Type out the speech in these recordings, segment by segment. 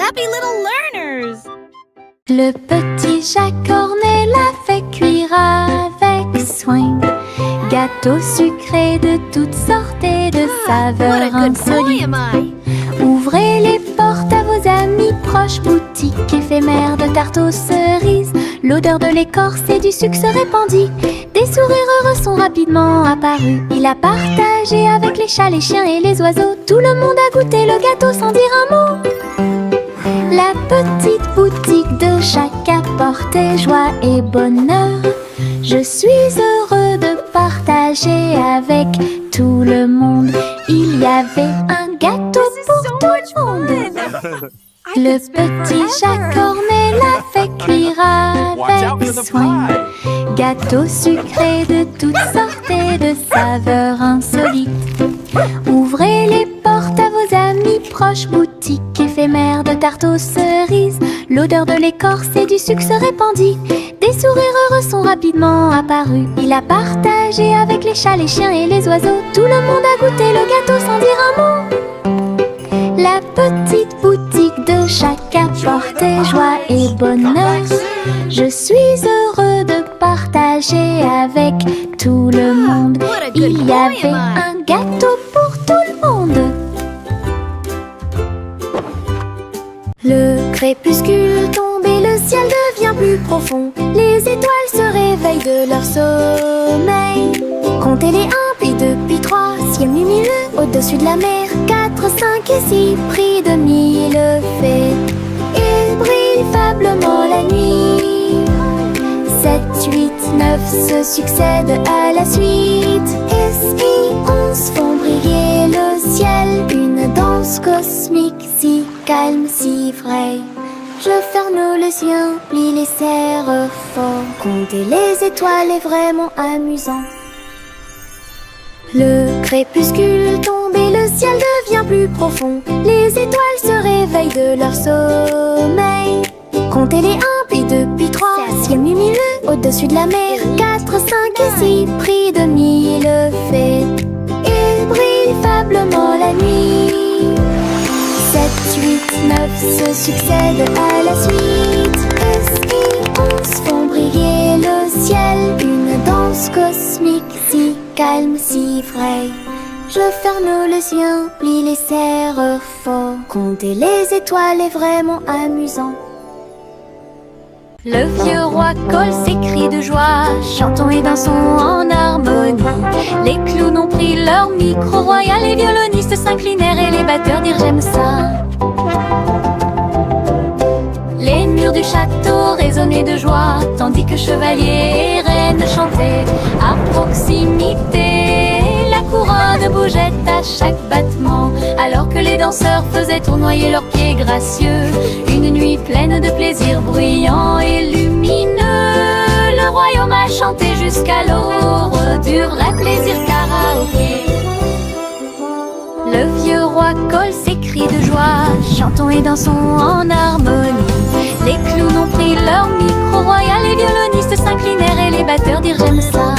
happy little learners. Le petit Jacques Cornet l'a fait cuire avec soin. Gâteau sucré de toutes sortes et de saveurs insolites. Ouvrez les portes à vos amis proches, boutique éphémère de tarte aux cerises. L'odeur de l'écorce et du sucre se répandit. Des sourires heureux sont rapidement apparus. Il a partagé avec les chats, les chiens et les oiseaux. Tout le monde a goûté le gâteau sans dire un mot. La petite boutique de Jacques apportait joie et bonheur. Je suis heureux de partager avec tout le monde. Il y avait un gâteau pour tout le monde. Le petit Jacques Cornet l'a fait cuire avec soin. Gâteau sucré de toutes sortes et de saveurs insolites. Ouvrez les portes à vos amis proches, boutique éphémère de tarte aux cerises. L'odeur de l'écorce et du sucre se répandit. Des sourires heureux sont rapidement apparus. Il a partagé avec les chats, les chiens et les oiseaux. Tout le monde a goûté le gâteau sans dire un mot. La petite boutique de Jacques apportait joie et bonheur. Je suis heureux de partager avec tout le monde. Il y avait un gâteau pour tout le monde. Le crépuscule tombe et le ciel devient plus profond. Les étoiles se réveillent de leur sommeil. Comptez les 1, puis 2, puis 3, ciel lumineux au-dessus de la mer. 4, 5 et 6, prix de 1000 fées. Il brille faiblement la nuit. 7, 8, 9 se succèdent à la suite. S-I-11 font briller le ciel. Une danse cosmique si calme, si vraie. Je ferme les yeux, plie les serre fort. Compter les étoiles est vraiment amusant. Le crépuscule tombe et le ciel devient plus profond. Les étoiles se réveillent de leur sommeil. Comptez les 1, puis 2, puis 3, ciel lumineux au-dessus de la mer. 4, 5 et 6, prix de 1000 fées. Il brille faiblement la nuit. 7, 8, 9 se succèdent à la suite. S-I-11 font briller le ciel. Une danse cosmique si calme, si vraie. Je ferme les yeux, plie les serre fort. Compter les étoiles est vraiment amusant. Le vieux roi colle ses cris de joie. Chantons et dansons en harmonie. Les clowns ont pris leur micro royal. Les violonistes s'inclinèrent et les batteurs dirent j'aime ça. Les murs du château résonnaient de joie, tandis que chevaliers et reines chantaient à proximité. La couronne bougeait à chaque battement, alors que les danseurs faisaient tournoyer leurs pieds gracieux. Une nuit pleine de plaisir bruyant et lumineux. Le royaume a chanté jusqu'à l'aube du vrai plaisir karaoké. Le vieux roi colle ses cris de joie. Chantons et dansons en harmonie. Les clowns ont pris leur micro royal. Les violonistes s'inclinèrent et les batteurs dirent j'aime ça.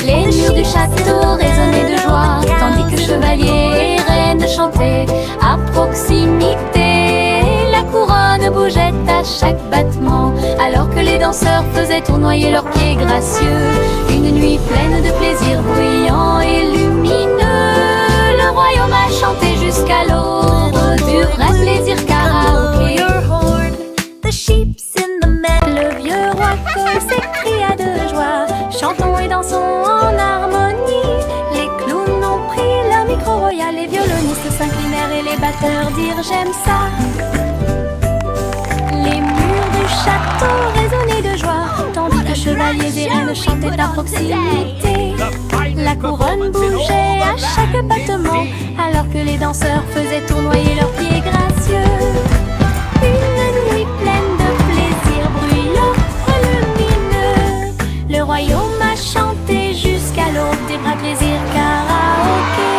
Les murs du château résonnaient de joie, tandis que chevaliers et reines chantaient à proximité. La couronne bougeait à chaque battement, alors que les danseurs faisaient tournoyer leurs pieds gracieux. Une nuit pleine de plaisir bruyant et lumineux. Le royaume a chanté jusqu'à l'aube du vrai plaisir karaoké. Le vieux roi colle s'écria de joie. Chantons et dansons en harmonie. Les clowns ont pris leur micro royal. Les violonistes s'inclinèrent et les batteurs dirent j'aime ça. Les murs du château résonnaient de joie, tandis que chevaliers et reines chantaient à proximité. La couronne bougeait à chaque battement, alors que les danseurs faisaient tournoyer leurs pieds gracieux. Une nuit pleine de plaisir bruyant et lumineux. Le royaume a chanté jusqu'à l'aube des vrais plaisirs karaoké.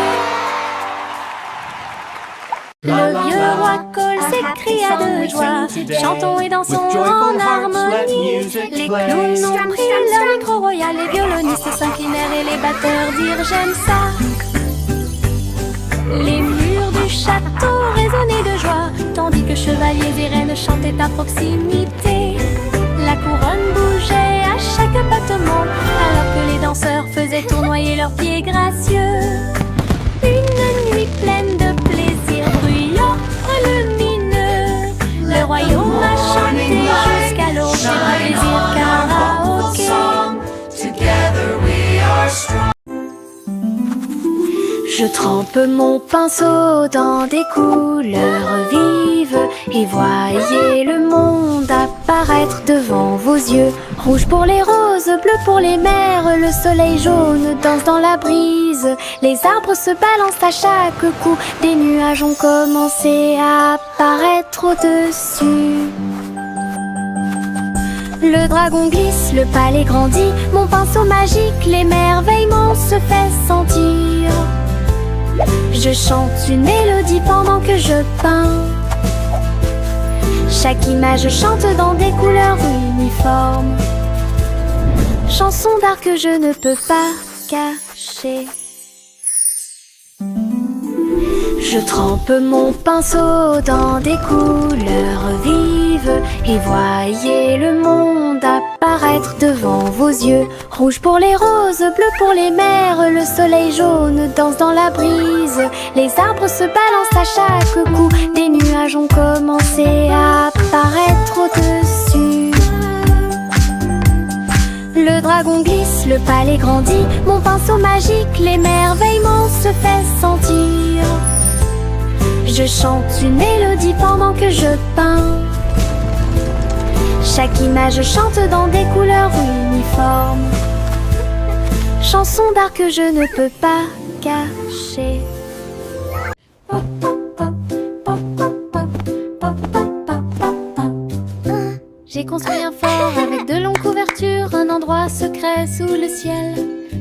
Le vieux roi colle s'écria de joie. Chantons et dansons en harmonie. Les clowns ont pris leur micro royal. Les violonistes s'inclinèrent et les batteurs dirent j'aime ça. Les murs du château chevaliers et reines chantaient à proximité. La couronne bougeait à chaque battement, alors que les danseurs faisaient tournoyer leurs pieds gracieux. Une nuit pleine de plaisir bruyant, lumineux, le royaume a chanté jusqu'à l'aube. C'est un plaisir karaoké. Je trempe mon pinceau dans des couleurs vives et voyez le monde apparaître devant vos yeux. Rouge pour les roses, bleu pour les mers, le soleil jaune danse dans la brise. Les arbres se balancent à chaque coup, des nuages ont commencé à apparaître au-dessus. Le dragon glisse, le palais grandit, mon pinceau magique, l'émerveillement se fait sentir. Je chante une mélodie pendant que je peins. Chaque image chante dans des couleurs uniformes. Chanson d'art que je ne peux pas cacher. Je trempe mon pinceau dans des couleurs vives et voyez le monde apparaître devant vos yeux. Rouge pour les roses, bleu pour les mers, le soleil jaune danse dans la brise. Les arbres se balancent à chaque coup, des nuages ont commencé à apparaître au-dessus. Le dragon glisse, le palais grandit, mon pinceau magique, l'émerveillement se fait sentir. Je chante une mélodie pendant que je peins. Chaque image chante dans des couleurs uniformes. Chanson d'art que je ne peux pas cacher. J'ai construit un fort avec de longues couvertures, un endroit secret sous le ciel.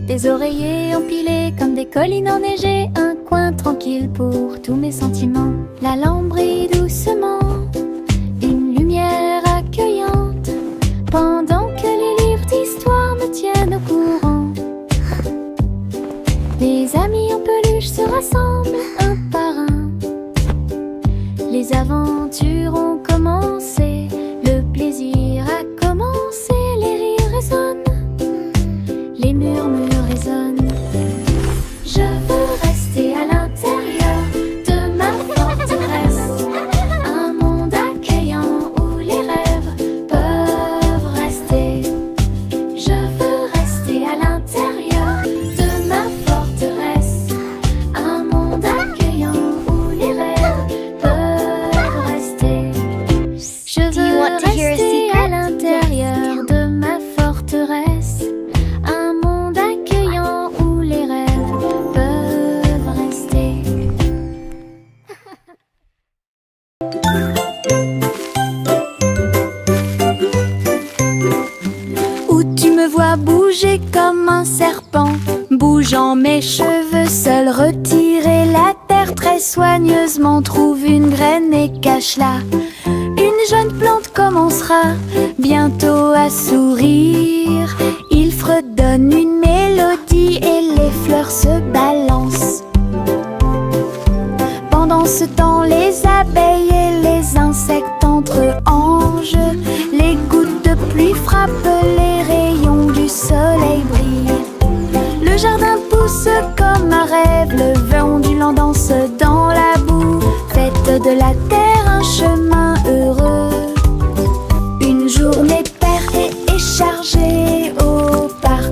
Des oreillers empilés comme des collines enneigées, un coin tranquille pour tous mes sentiments. La lampe brille doucement, une lumière accueillante, pendant que les livres d'histoire me tiennent au courant. Les amis en peluche se rassemblent un par un. Les aventures ont commencé, le plaisir a commencé, les rires résonnent, les murmures résonnent. Je veux rester à l'intérieur de ma forteresse, un monde accueillant où les rêves peuvent rester. Je veux rester à l'intérieur de ma forteresse, un monde accueillant où les rêves peuvent rester. Je veux rester à l'intérieur de ma forteresse, un monde accueillant où les rêves peuvent rester. Où tu me vois bouger comme un serpent, bougeant mes cheveux seuls, retirer la terre très soigneusement, trouve une graine et cache-la. Une jeune plante commencera bientôt à sourire. Il fredonne une mélodie et les fleurs se balancent. Pendant ce temps, les abeilles et les insectes entre anges. Les gouttes de pluie frappent, les rayons du soleil brillent. Le jardin pousse comme un rêve, le vent ondulant danse dans la boue. Faites de la terre un chemin heureux. Une journée paire et chargée au parc.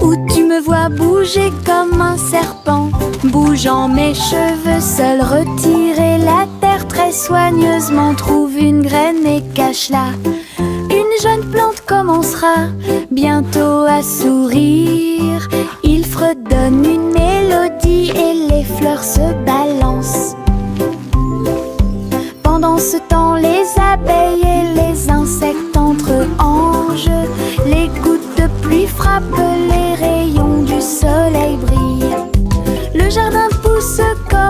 Où tu me vois bouger comme un serpent, bougeant mes cheveux seuls, retirer la terre très soigneusement, trouve une graine et cache-la. Une jeune plante commencera bientôt à sourire. Il fredonne une mélodie et les fleurs se balancent. Pendant ce temps, les abeilles et les insectes entre anges. Les gouttes de pluie frappent, les rayons du soleil brillent. Le jardin pousse comme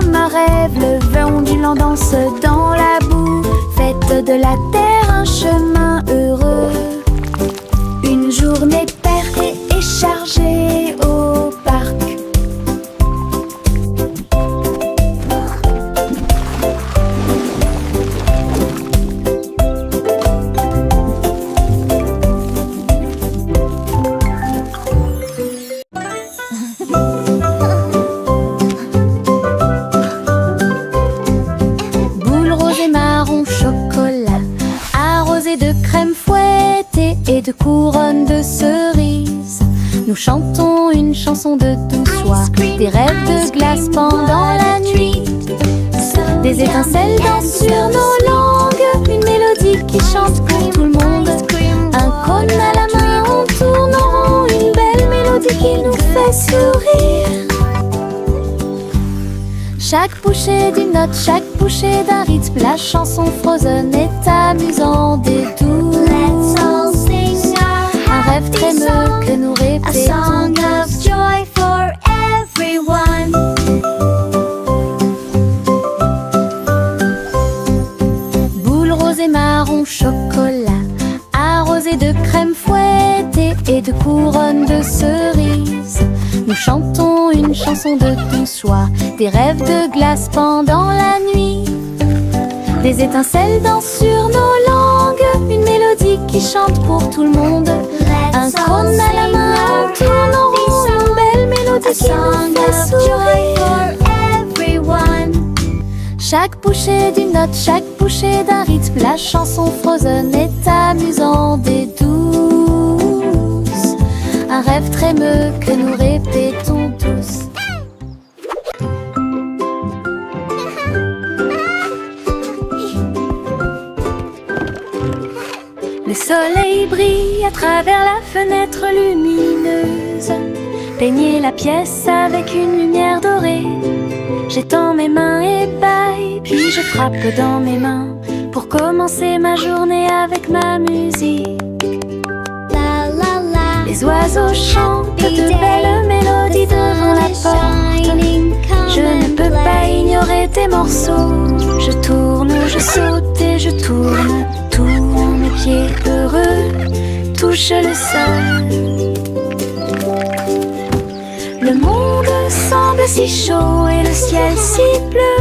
danse dans la boue. Faites de la terre un chemin heureux. Une journée perdue et chargée au parc. Boule rose et marron chocolat, arrosée de crème fouettée et de couronne de cerises. Nous chantons une chanson de douce soie, des rêves de glace pendant la nuit. Des étincelles dansent sur nos langues, une mélodie qui chante pour tout le monde. Un cône à la main, on tourne en rond, une belle mélodie qui nous fait sourire. Chaque bouchée d'une note, chaque bouchée d'un rythme, la chanson Frozen est amusante et douce. Un rêve trémeux que nous répétons. A song of joy for everyone. Boule rose et marron chocolat, arrosée de crème fouettée et de couronne de cerises. Nous chantons une chanson de douce soie, des rêves de glace pendant la nuit. Des étincelles dansent sur nos langues, une mélodie qui chante pour tout le monde. Un cône à la main, on tourne en rond, une belle mélodie qui nous fait sourire. Chaque bouchée d'une note, chaque bouchée d'un rythme, la chanson Frozen est amusante et douce. Un rêve trémeux que nous répétons tous. Le soleil brille à travers la fenêtre lumineuse. Peignez la pièce avec une lumière dorée. J'étends mes mains et bâille, puis je frappe dans mes mains pour commencer ma journée avec ma musique. Les oiseaux chantent de belles mélodies devant la porte. Je ne peux pas ignorer tes morceaux. Je tourne, je saute et je tourne. Tous mes pieds heureux touchent le sol. Le monde semble si chaud et le ciel si bleu.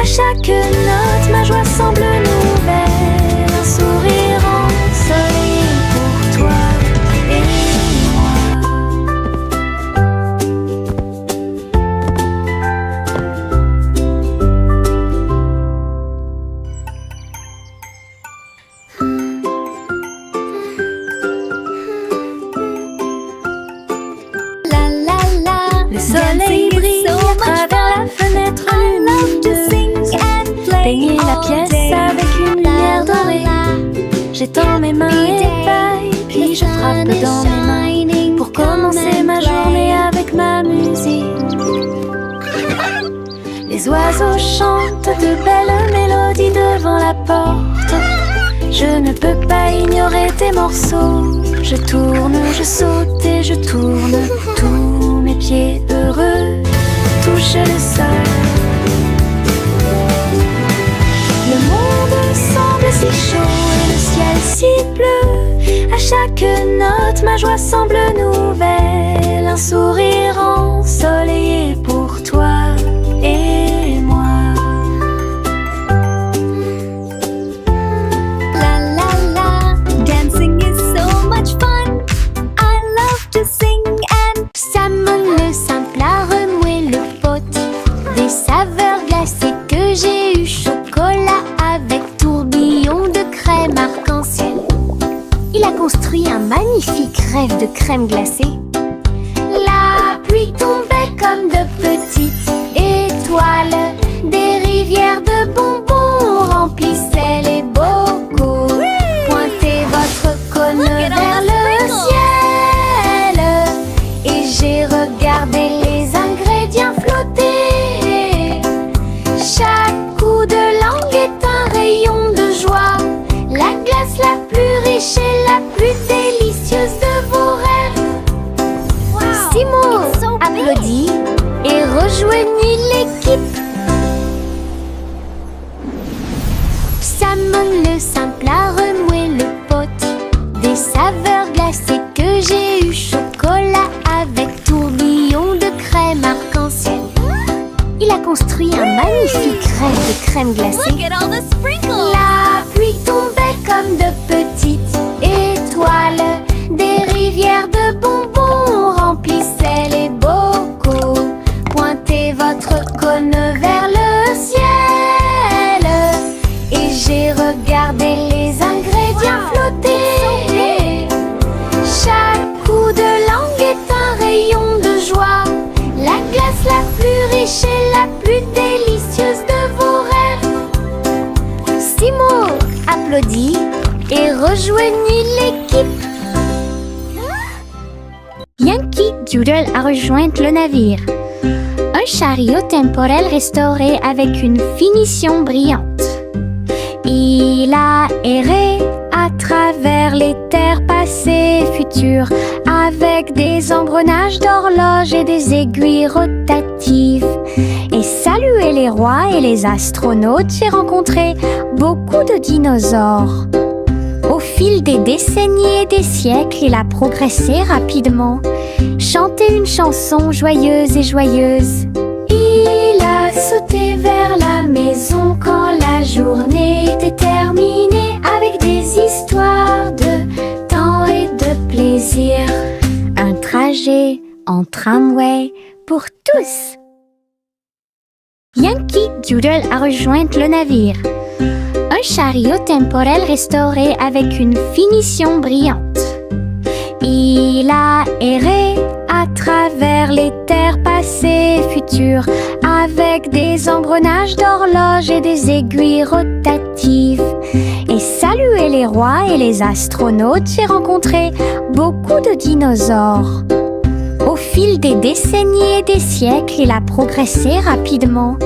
À chaque note, ma joie semble nouvelle. Un sourire ensoleillé pour toi et moi. Le soleil brille à travers la fenêtre lumineuse. Peignez la pièce avec une lumière dorée. J'étends mes mains et bâille, puis je frappe dans mes mains pour commencer ma journée avec ma musique. Les oiseaux chantent de belles mélodies devant la porte. Je ne peux pas ignorer tes morceaux. Je tourne, je saute et je tourne. Tous mes pieds heureux touchent le sol. Le monde semble si chaud et le ciel si bleu. À chaque note, ma joie semble nouvelle. Un sourire ensoleillé pour toi et moi. Dancing is so much fun. I love to sing and Salmon le simple à remuer le pot. Des saveurs glacées que j'ai eu. Chocolat avec tourbillon de crème arc-en-ciel. Il a construit un magnifique rêve de crème glacée. La pluie tombait comme de petites étoiles. Des rivières de bonbons remplissaient les bocaux. Pointez votre cône vers le ciel et j'ai regardé les ingrédients flotter. Chaque coup de langue est un rayon de joie. La glace la plus riche et la plus délicieuse de vos rêves. Simo applaudit et rejoignit l'équipe. crème glacée. Look at all the sprinkles. La pluie tombait comme de petites étoiles. Des rivières de bonbons remplissaient les bocaux. Pointez votre cône vers le ciel et j'ai regardé les ingrédients flotter. Chaque coup de langue est un rayon de joie. La glace la plus riche et la plus délicieuse de vos rêves. Simo applaudit et rejoignit l'équipe. Yankee Doodle a rejoint le navire. Un chariot temporel restauré avec une finition brillante. Il a erré à travers les terres passées et futures, avec des engrenages d'horloge et des aiguilles rotatives. Et salué les rois et les astronautes, j'ai rencontré beaucoup de dinosaures. Au fil des décennies et des siècles, il a progressé rapidement, chanté une chanson joyeuse et joyeuse. Il a sauté vers la maison quand la journée était terminée, avec des histoires de temps et de plaisir. Un trajet en tramway pour tous. Yankee Doodle a rejoint le navire. Un chariot temporel restauré avec une finition brillante. Il a erré à travers les terres passées et futures, avec des engrenages d'horloge et des aiguilles rotatives. Et salué les rois et les astronautes, j'ai rencontré beaucoup de dinosaures. Au fil des décennies et des siècles, il a progressé rapidement,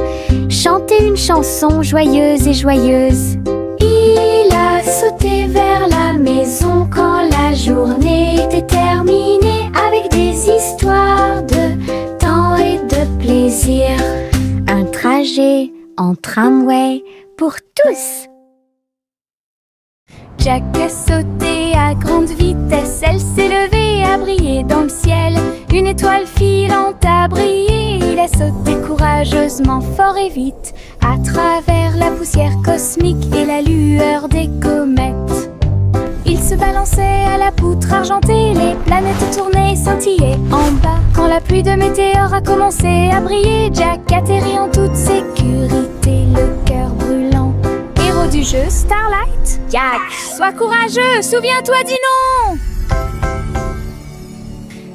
chanté une chanson joyeuse et joyeuse. Il a sauté vers la maison quand la journée était terminée, avec des histoires de temps et de plaisir. Un trajet en tramway pour tous. Jack a sauté à grande vitesse, elle s'est levée à briller dans le ciel. Une étoile filante a brillé, il a sauté courageusement, fort et vite, à travers la poussière cosmique et la lueur des comètes. Il se balançait à la poutre argentée, les planètes tournaient et scintillaient en bas. Quand la pluie de météores a commencé à briller, Jack atterrit en toute sécurité, le cœur brûlant. Héros du jeu Starlight, Jack, sois courageux, souviens-toi du nom.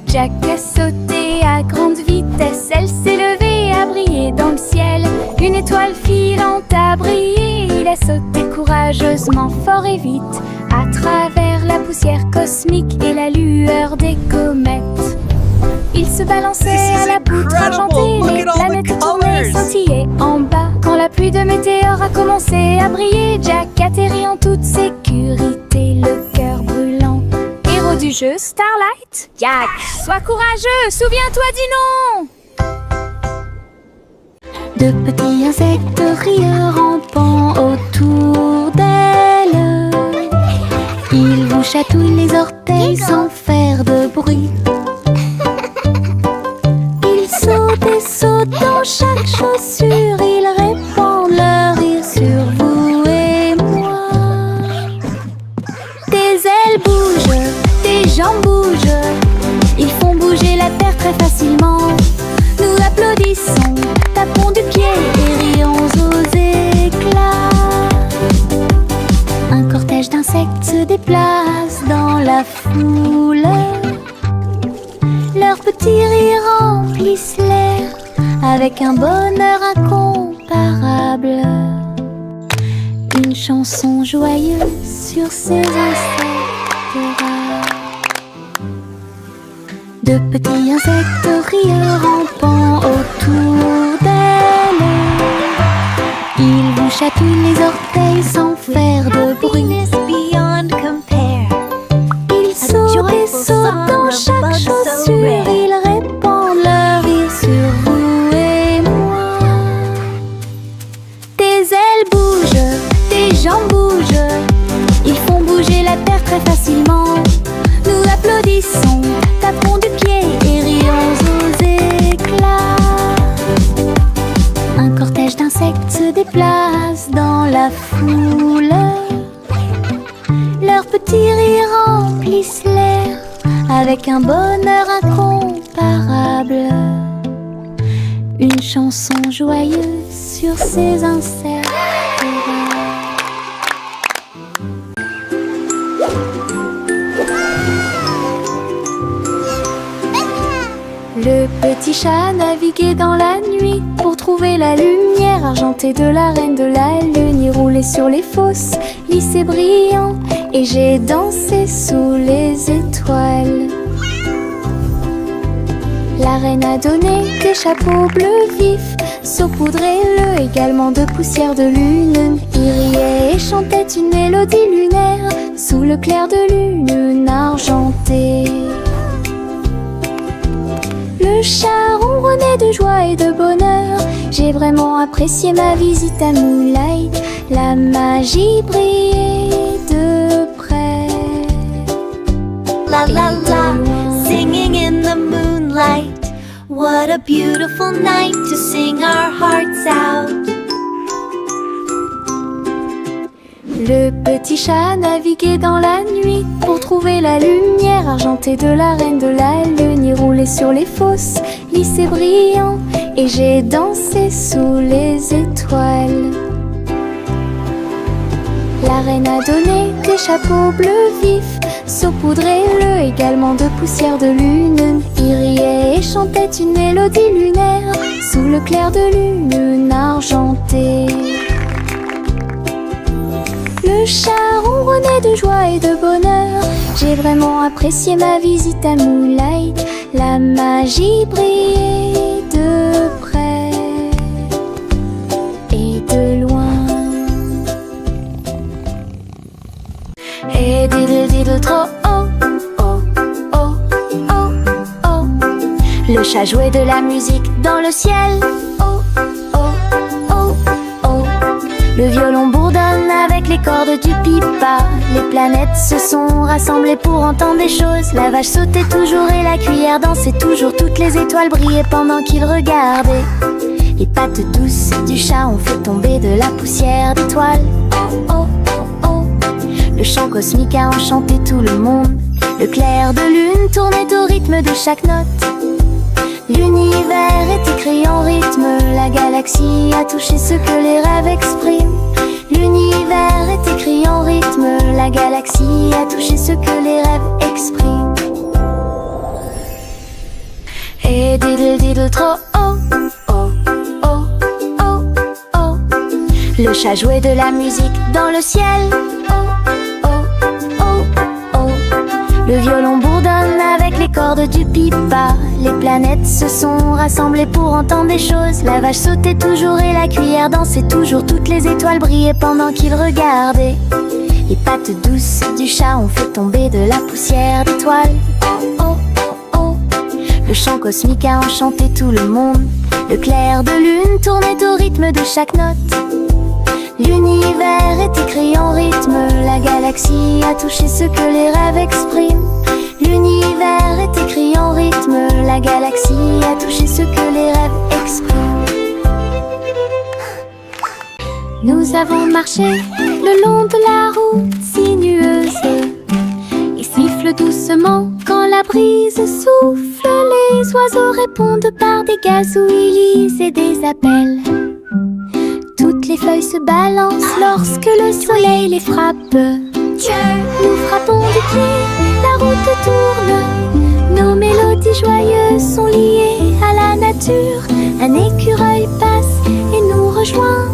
Jack a sauté à grande vitesse, elle s'est levée à briller dans le ciel. Une étoile filante a brillé, il a sauté courageusement, fort et vite, à travers la poussière cosmique et la lueur des comètes. Il se balançait à la poutre argentée, les planètes tournaient et scintillaient en bas. Quand la pluie de météores a commencé à briller, Jack atterrit en toute sécurité, le cœur brûlant. Héros du jeu Starlight, Jack, sois courageux, souviens-toi du nom. De petits insectes rieurs rampant autour d'elle, ils vous chatouillent les orteils sans faire de bruit. Ils sautent et sautent dans chaque chaussure, ils répandent leur rire sur vous et moi. Des ailes bougent, des jambes bougent, ils font bouger la terre très facilement. Nous applaudissons, tapons du pied et rions aux éclats. Un cortège d'insectes se déplace dans la foule. Leurs petits rires remplissent l'air avec un bonheur incomparable. Une chanson joyeuse sur ces insectes rares. De petits insectes rieurs rampant autour d'elle, ils vous chatouillent les orteils sans faire de bruit. Ils sautent et sautent dans chaque chaussure, ils répandent leur rire sur vous et moi. Des ailes bougent, des jambes bougent, ils font bouger la terre très facilement. Nous applaudissons, tapons du pied et rions aux éclats. Un cortège d'insectes se déplace foule. Leurs petits rires remplissent l'air avec un bonheur incomparable. Une chanson joyeuse sur ces insectes. Le petit chat naviguait dans la nuit pour trouver la lumière argentée de la reine de la lune. Il roulait sur les fosses, lissé brillant, et j'ai dansé sous les étoiles. La reine a donné des chapeaux bleus vifs, saupoudrez-le également de poussière de lune. Il riait et chantait une mélodie lunaire sous le clair de lune argentée. Le chat ronronnait de joie et de bonheur. J'ai vraiment apprécié ma visite à Moonlight. La magie brillait de près. La la la, singing in the moonlight. What a beautiful night to sing our hearts out. Le petit chat naviguait dans la nuit pour trouver la lumière argentée de la reine de la lune. Il roulait sur les fosses, lissé brillant, et j'ai dansé sous les étoiles. La reine a donné des chapeaux bleus vifs, saupoudrez-le également de poussière de lune. Il riait et chantait une mélodie lunaire sous le clair de lune argentée. Le chat ronronnait de joie et de bonheur. J'ai vraiment apprécié ma visite à Moonlight. La magie brillait de près et de loin. Et diddle diddle trop oh, oh, oh, oh, oh. Le chat jouait de la musique dans le ciel. Oh, oh, oh, oh. Le violon bourdonne avec les cordes du pipa. Les planètes se sont rassemblées pour entendre des choses. La vache sautait toujours et la cuillère dansait toujours. Toutes les étoiles brillaient pendant qu'il regardait. Les pattes douces du chat ont fait tomber de la poussière d'étoiles. Oh, oh, oh, oh. Le chant cosmique a enchanté tout le monde. Le clair de lune tournait au rythme de chaque note. L'univers est écrit en rythme. La galaxie a touché ce que les rêves expriment. L'univers est écrit en rythme. La galaxie a touché ce que les rêves expriment. Et diddle diddle trop oh, oh, oh, oh, oh. Le chat jouait de la musique dans le ciel. Oh, oh, oh, oh. Le violon bourdonne avec les cordes du pipa. Les planètes se sont rassemblées pour entendre des choses. La vache sautait toujours et la cuillère dansait toujours. Toutes les étoiles brillaient pendant qu'il regardait. Les pattes douces du chat ont fait tomber de la poussière d'étoiles. Oh, oh, oh, oh. Le chant cosmique a enchanté tout le monde. Le clair de lune tournait au rythme de chaque note. L'univers est écrit en rythme. La galaxie a touché ce que les rêves expriment. L'univers est écrit en rythme. La galaxie a touché ce que les rêves expriment. Nous avons marché le long de la route sinueuse. Il siffle doucement quand la brise souffle. Les oiseaux répondent par des gazouillis et des appels. Toutes les feuilles se balancent lorsque le soleil les frappe. Nous frappons du pied, la route tourne. Nos mélodies joyeuses sont liées à la nature. Un écureuil passe et nous rejoint.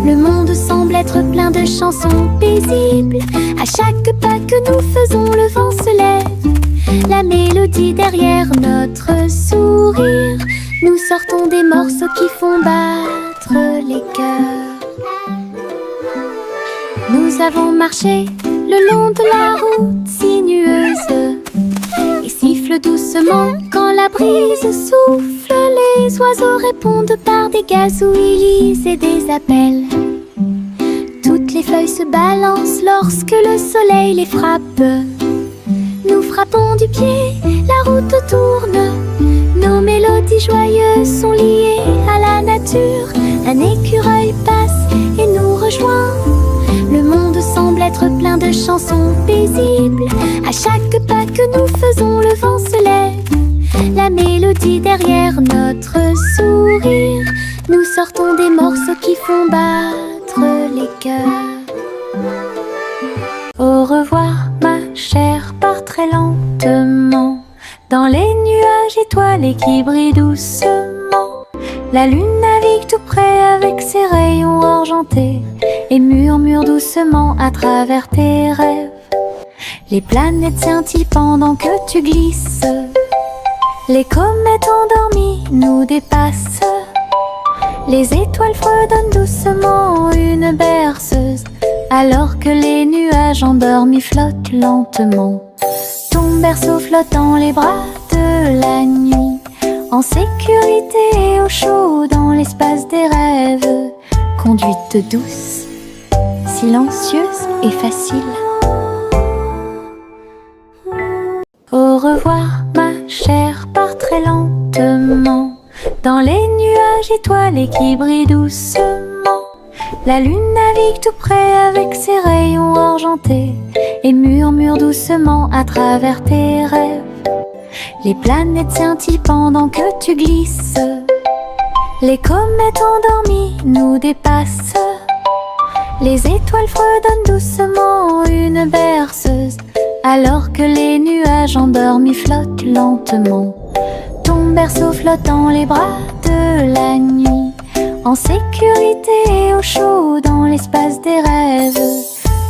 Le monde semble être plein de chansons paisibles. À chaque pas que nous faisons, le vent se lève. La mélodie derrière notre sourire. Nous sortons des morceaux qui font battre les cœurs. Nous avons marché le long de la route sinueuse. Il siffle doucement quand la brise souffle. Les oiseaux répondent par des gazouillis et des appels. Toutes les feuilles se balancent lorsque le soleil les frappe. Nous frappons du pied, la route tourne. Nos mélodies joyeuses sont liées à la nature. Un écureuil passe et nous rejoint. rejoint. Le monde semble être plein de chansons paisibles. À chaque pas que nous faisons, le vent se lève. La mélodie derrière notre sourire. Nous sortons des morceaux qui font battre les cœurs. Au revoir ma chère, pars très lentement dans les nuages étoilés qui brillent doucement. La lune navigue tout près avec ses rayons argentés et murmure doucement à travers tes rêves. Les planètes scintillent pendant que tu glisses. Les comètes endormies nous dépassent. Les étoiles fredonnent doucement une berceuse, alors que les nuages endormis flottent lentement. Ton berceau flotte dans les bras de la nuit, en sécurité et au chaud dans l'espace des rêves. Conduite douce, silencieuse et facile. Au revoir ma chère, pars très lentement dans les nuages étoilés qui brillent doucement. La lune navigue tout près avec ses rayons argentés et murmure doucement à travers tes rêves. Les planètes scintillent pendant que tu glisses. Les comètes endormies nous dépassent. Les étoiles fredonnent doucement une berceuse, alors que les nuages endormis flottent lentement. Ton berceau flotte dans les bras de la nuit, en sécurité et au chaud dans l'espace des rêves.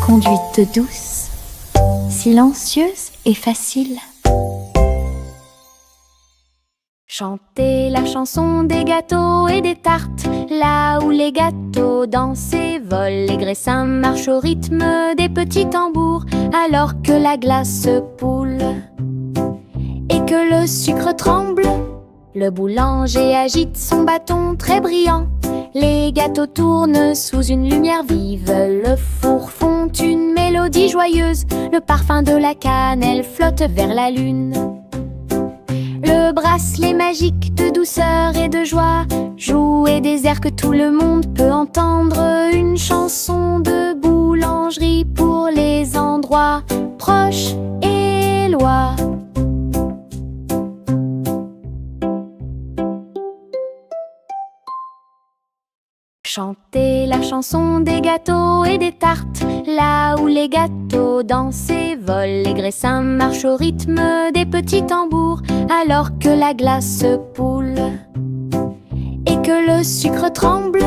Conduite douce, silencieuse et facile. Chantez la chanson des gâteaux et des tartes, là où les gâteaux dansent et volent. Les graissins marchent au rythme des petits tambours, alors que la glace poule et que le sucre tremble. Le boulanger agite son bâton très brillant. Les gâteaux tournent sous une lumière vive. Le four fond une mélodie joyeuse. Le parfum de la cannelle flotte vers la lune. Le bracelet magique de douceur et de joie jouer des airs que tout le monde peut entendre. Une chanson de boulangerie pour les endroits proches et loin. Chantez la chanson des gâteaux et des tartes, là où les gâteaux dansent et volent. Les graissins marchent au rythme des petits tambours, alors que la glace poule et que le sucre tremble.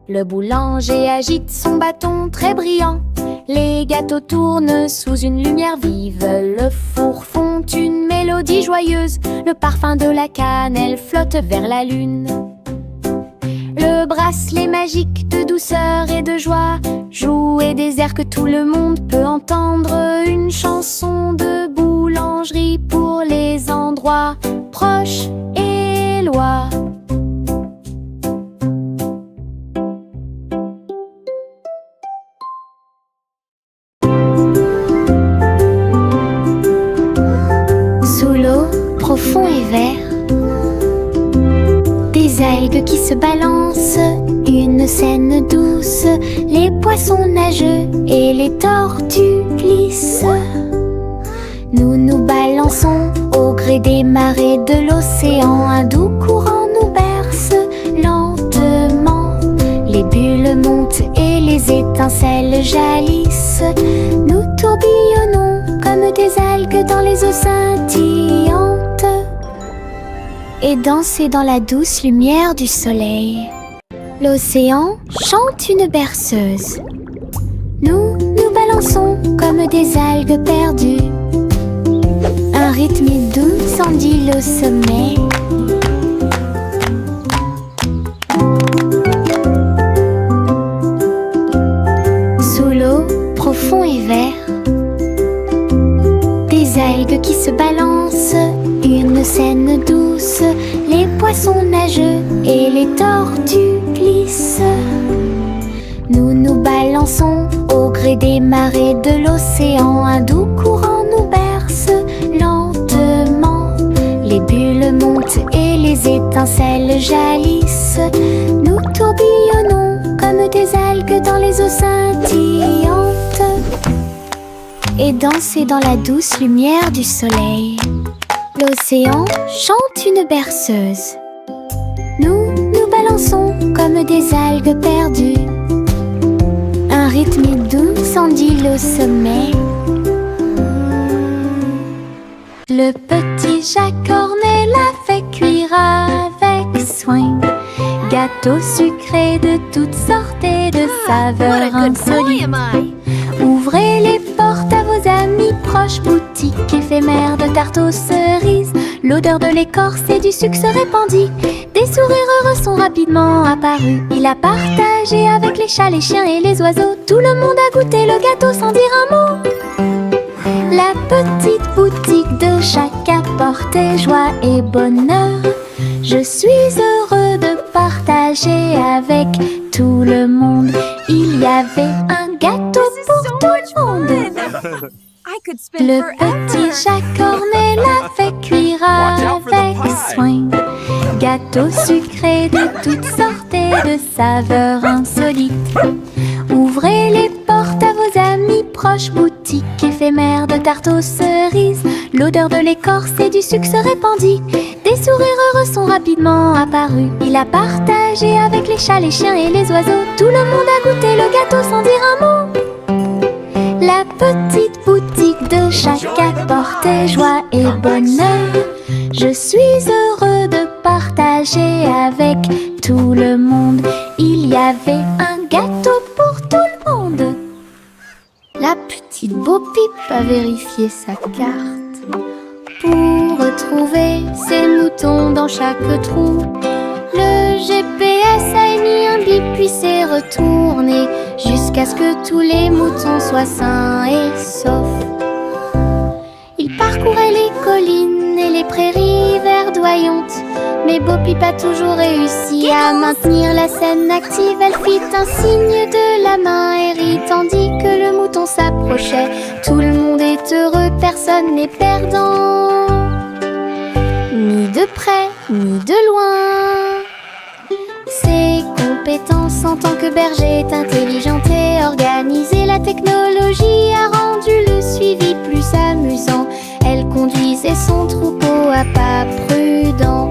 Le boulanger agite son bâton très brillant. Les gâteaux tournent sous une lumière vive. Le four fond une mélodie joyeuse. Le parfum de la cannelle flotte vers la lune. Le bracelet magique de douceur et de joie jouer des airs que tout le monde peut entendre. Une chanson de boulangerie pour les endroits proches et loin. Sous l'eau, profond et vert, des algues qui se balancent, une scène douce. Les poissons nagent et les tortues glissent. Nous nous balançons au gré des marées de l'océan. Un doux courant nous berce lentement. Les bulles montent et les étincelles jaillissent. Nous tourbillonnons comme des algues dans les eaux scintillantes et danser dans la douce lumière du soleil. L'océan chante une berceuse. Nous nous balançons comme des algues perdues. Un rythme doux s'endile au sommet. Sous l'eau, profond et vert, des algues qui se balancent, une scène douce. Les poissons nagent et les tortues glissent. Nous nous balançons au gré des marées de l'océan. Un doux courant nous berce lentement. Les bulles montent et les étincelles jaillissent. Nous tourbillonnons comme comme des algues dans les eaux scintillantes et danser dans la douce lumière du soleil. L'océan chante une berceuse. Nous nous balançons comme des algues perdues. Un rythme doux s'endile au sommet. Le petit Jacques Cornet l'a fait cuire avec soin. Gâteaux sucrés de toutes sortes et de saveurs insolites. Ouvrez les portes à vos amis proches, boutique éphémère de tarte aux cerises. L'odeur de l'écorce et du sucre se répandit. Des sourires heureux sont rapidement apparus. Il a partagé avec les chats, les chiens et les oiseaux. Tout le monde a goûté le gâteau sans dire un mot. La petite boutique de Jacques apportait joie et bonheur. Je suis heureux de partager avec tout le monde. Il y avait un gâteau pour tout le monde. Le petit Jacques Cornet l'a fait cuire avec soin. Gâteau sucré de toutes sortes et de saveurs insolites. Ouvrez les portes à vos amis proches, boutique éphémère de tarte aux cerises. L'odeur de l'écorce et du sucre se répandit. Des sourires heureux sont rapidement apparus. Il a partagé avec les chats, les chiens et les oiseaux. Tout le monde a goûté le gâteau sans dire un mot. La petite boutique de Jacques apportait joie et bonheur. Je suis heureux de partager avec tout le monde. Il y avait un gâteau pour tout le monde. La petite Bo Peep a vérifié sa carte pour retrouver ses moutons dans chaque trou. Le GPS a émis un bip puis s'est retourné jusqu'à ce que tous les moutons soient sains et saufs. Il parcourait les collines et les prairies verdoyantes, mais Bo Peep a toujours réussi à maintenir la scène active. Elle fit un signe de la main et rit tandis que le mouton s'approchait. Tout le monde est heureux, personne n'est perdant, ni de près, ni de loin. Ses compétences en tant que berger est intelligente et organisée. La technologie a rendu le suivi plus amusant. Elle conduisait son troupeau à pas prudents.